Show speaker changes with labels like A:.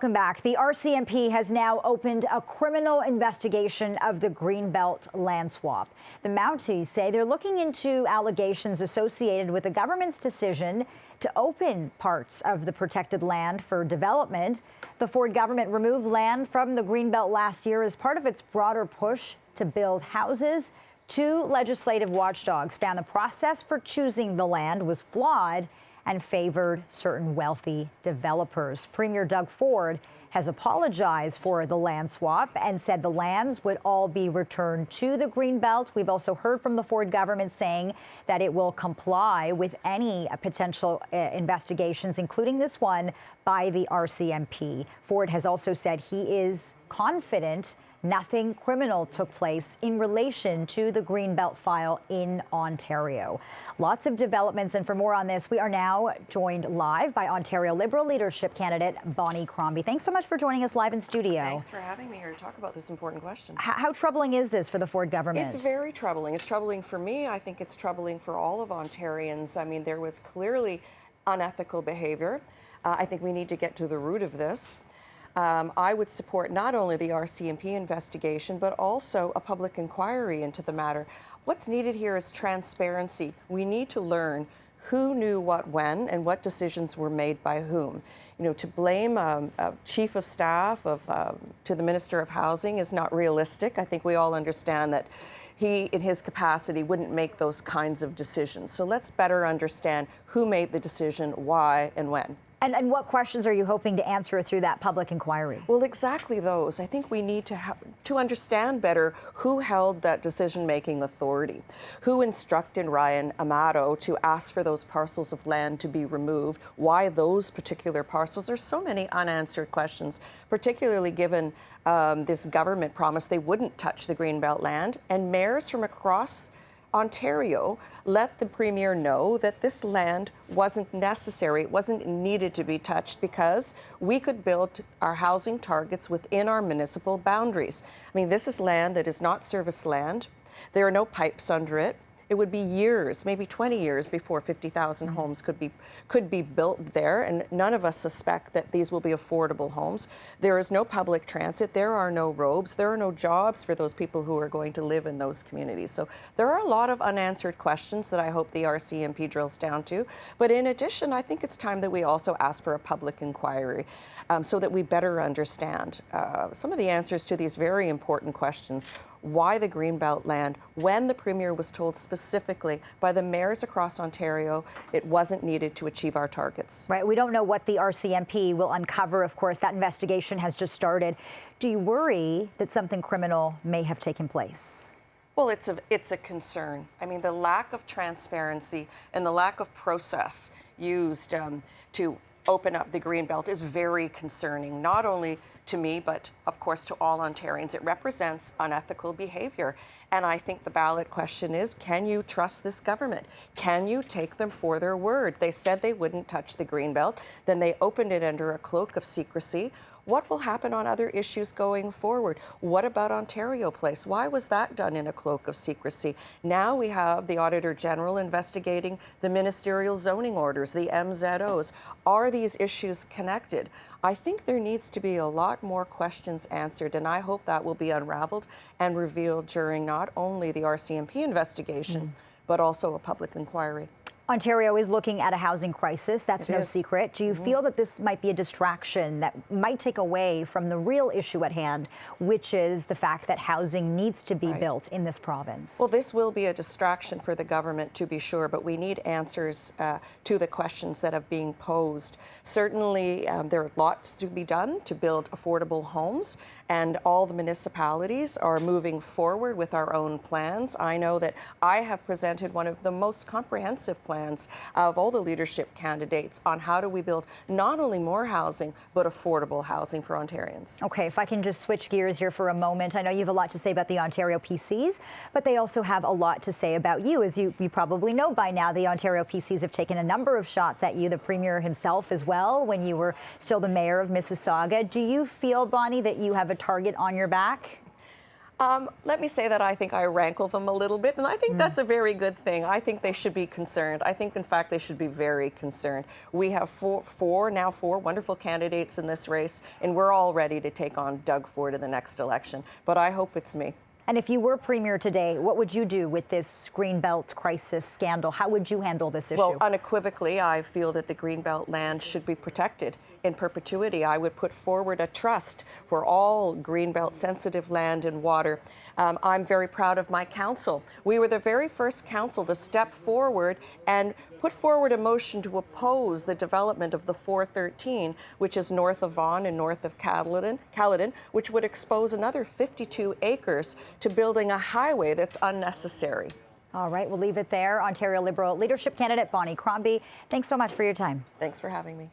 A: Welcome back. The RCMP has now opened a criminal investigation of the Greenbelt land swap. The Mounties say they're looking into allegations associated with the government's decision to open parts of the protected land for development. The Ford government removed land from the Greenbelt last year as part of its broader push to build houses. Two legislative watchdogs found the process for choosing the land was flawed and favored certain wealthy developers. Premier Doug Ford has apologized for the land swap and said the lands would all be returned to the Greenbelt. We've also heard from the Ford government saying that it will comply with any potential investigations, including this one by the RCMP. Ford has also said he is confident nothing criminal took place in relation to the Greenbelt file in Ontario. Lots of developments, and for more on this, we are now joined live by Ontario Liberal leadership candidate Bonnie Crombie. Thanks so much for joining us live in studio.
B: Thanks for having me here to talk about this important question.
A: How troubling is this for the Ford government?
B: It's very troubling. It's troubling for me. I think it's troubling for all of Ontarians. I mean, there was clearly unethical behavior. I think we need to get to the root of this. I would support not only the RCMP investigation, but also a public inquiry into the matter. What's needed here is transparency. We need to learn who knew what when and what decisions were made by whom. You know, to blame a chief of staff to the Minister of Housing is not realistic. I think we all understand that he, in his capacity, wouldn't make those kinds of decisions. So let's better understand who made the decision, why, and when.
A: And what questions are you hoping to answer through that public inquiry?
B: Well, exactly those. I think we need to understand better who held that decision-making authority, who instructed Ryan Amato to ask for those parcels of land to be removed, why those particular parcels. There's so many unanswered questions, particularly given this government promised they wouldn't touch the Greenbelt land, and mayors from across Ontario let the Premier know that this land wasn't necessary, it wasn't needed to be touched because we could build our housing targets within our municipal boundaries. I mean, this is land that is not service land. There are no pipes under it. It would be years, maybe 20 years, before 50,000 homes could be built there, and none of us suspect that these will be affordable homes. There is no public transit. There are no roads. There are no jobs for those people who are going to live in those communities. So there are a lot of unanswered questions that I hope the RCMP drills down to. But in addition, I think it's time that we also ask for a public inquiry so that we better understand some of the answers to these very important questions. Why the Greenbelt land, when the Premier was told specifically by the mayors across Ontario it wasn't needed to achieve our targets.
A: Right, we don't know what the RCMP will uncover. Of course, that investigation has just started. Do you worry that something criminal may have taken place?
B: Well, it's a concern. I mean, the lack of transparency and the lack of process used to open up the Greenbelt is very concerning, not only to me, but of course to all Ontarians. It represents unethical behavior. And I think the ballot question is, can you trust this government? Can you take them for their word? They said they wouldn't touch the Greenbelt, then they opened it under a cloak of secrecy. What will happen on other issues going forward? What about Ontario Place? Why was that done in a cloak of secrecy? Now we have the Auditor General investigating the ministerial zoning orders, the MZOs. Are these issues connected? I think there needs to be a lot more questions answered, and I hope that will be unraveled and revealed during not only the RCMP investigation, but also a public inquiry.
A: Ontario is looking at a housing crisis. That's no secret. Do you feel that this might be a distraction that might take away from the real issue at hand, which is the fact that housing needs to be built in this province?
B: Well, this will be a distraction for the government, to be sure, but we need answers to the questions that are being posed. Certainly, there are lots to be done to build affordable homes, and all the municipalities are moving forward with our own plans. I know that I have presented one of the most comprehensive plans of all the leadership candidates on how do we build not only more housing, but affordable housing for Ontarians.
A: Okay, if I can just switch gears here for a moment. I know you have a lot to say about the Ontario PCs, but they also have a lot to say about you. As you probably know by now, the Ontario PCs have taken a number of shots at you, the Premier himself as well, when you were still the mayor of Mississauga. Do you feel, Bonnie, that you have a target on your back?
B: Let me say that I think I rankle them a little bit, and I think that's a very good thing. I think they should be concerned. I think, in fact, they should be very concerned. We have four wonderful candidates in this race, and we're all ready to take on Doug Ford in the next election. But I hope it's me.
A: And if you were Premier today, what would you do with this Greenbelt crisis scandal? How would you handle this issue?
B: Well, unequivocally, I feel that the Greenbelt land should be protected in perpetuity. I would put forward a trust for all Greenbelt sensitive land and water. I'm very proud of my council. We were the very first council to step forward and put forward a motion to oppose the development of the 413, which is north of Vaughan and north of Caledon, which would expose another 52 acres to building a highway that's unnecessary.
A: All right, we'll leave it there. Ontario Liberal leadership candidate Bonnie Crombie, thanks so much for your time.
B: Thanks for having me.